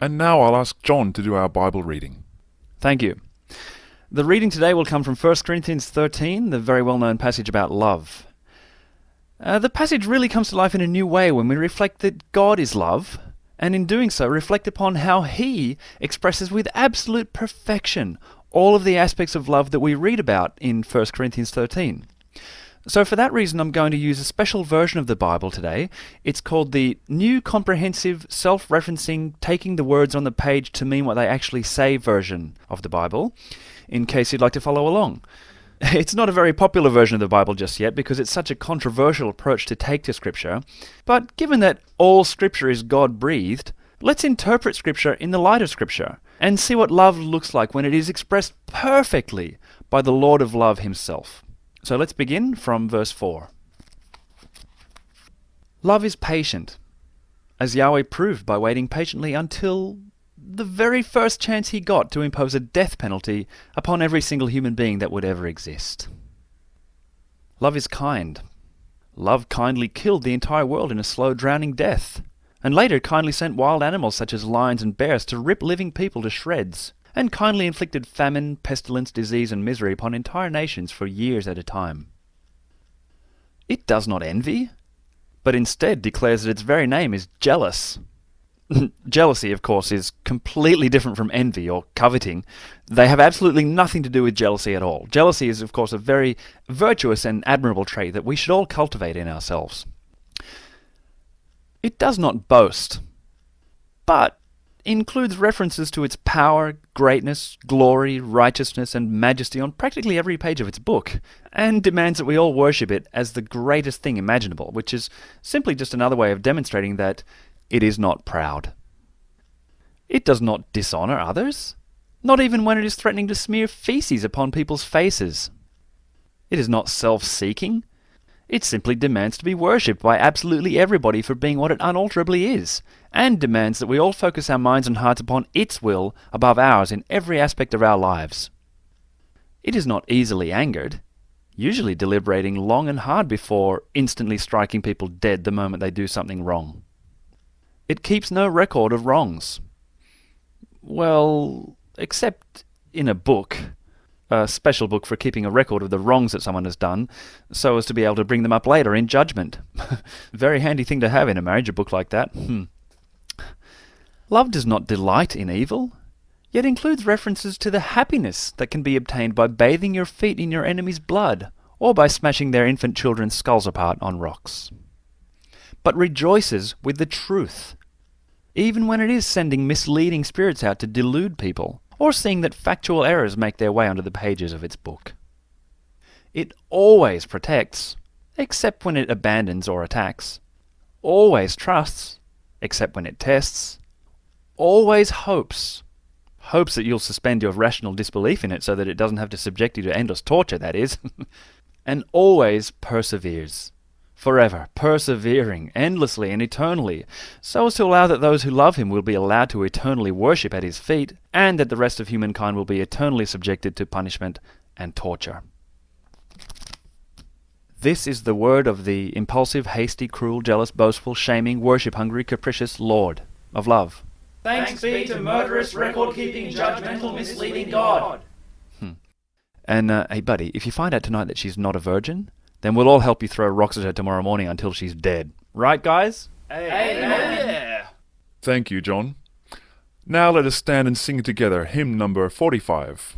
And now I'll ask John to do our Bible reading. Thank you. The reading today will come from 1 Corinthians 13, the very well-known passage about love. The passage really comes to life in a new way when we reflect that God is love, and in doing so reflect upon how He expresses with absolute perfection all of the aspects of love that we read about in 1 Corinthians 13. So for that reason, I'm going to use a special version of the Bible today. It's called the New Comprehensive Self-Referencing Taking the Words on the Page to Mean What They Actually Say version of the Bible, in case you'd like to follow along. It's not a very popular version of the Bible just yet because it's such a controversial approach to take to Scripture, but given that all Scripture is God-breathed, let's interpret Scripture in the light of Scripture and see what love looks like when it is expressed perfectly by the Lord of love Himself. So let's begin from verse 4. Love is patient, as Yahweh proved by waiting patiently until the very first chance He got to impose a death penalty upon every single human being that would ever exist. Love is kind. Love kindly killed the entire world in a slow drowning death, and later kindly sent wild animals such as lions and bears to rip living people to shreds, and kindly inflicted famine, pestilence, disease, and misery upon entire nations for years at a time. It does not envy, but instead declares that its very name is jealous. Jealousy, of course, is completely different from envy or coveting. They have absolutely nothing to do with jealousy at all. Jealousy is, of course, a very virtuous and admirable trait that we should all cultivate in ourselves. It does not boast, but includes references to its power, greatness, glory, righteousness, and majesty on practically every page of its book, and demands that we all worship it as the greatest thing imaginable, which is simply just another way of demonstrating that it is not proud. It does not dishonor others, not even when it is threatening to smear feces upon people's faces. It is not self-seeking. It simply demands to be worshipped by absolutely everybody for being what it unalterably is, and demands that we all focus our minds and hearts upon its will above ours in every aspect of our lives. It is not easily angered, usually deliberating long and hard before instantly striking people dead the moment they do something wrong. It keeps no record of wrongs. Well, except in a book. A special book for keeping a record of the wrongs that someone has done, so as to be able to bring them up later in judgment. Very handy thing to have in a marriage, a book like that. Love does not delight in evil, yet includes references to the happiness that can be obtained by bathing your feet in your enemy's blood, or by smashing their infant children's skulls apart on rocks. But rejoices with the truth, even when it is sending misleading spirits out to delude people, or seeing that factual errors make their way onto the pages of its book. It always protects, except when it abandons or attacks. Always trusts, except when it tests. Always hopes that you'll suspend your rational disbelief in it so that it doesn't have to subject you to endless torture, that is. And always perseveres. Forever, persevering, endlessly and eternally, so as to allow that those who love Him will be allowed to eternally worship at His feet, and that the rest of humankind will be eternally subjected to punishment and torture. This is the word of the impulsive, hasty, cruel, jealous, boastful, shaming, worship-hungry, capricious Lord of love. Thanks be to murderous, record-keeping, judgmental, misleading God. And, hey buddy, if you find out tonight that she's not a virgin, then we'll all help you throw rocks at her tomorrow morning until she's dead. Right, guys? Amen. Yeah. Thank you, John. Now let us stand and sing together hymn number 45.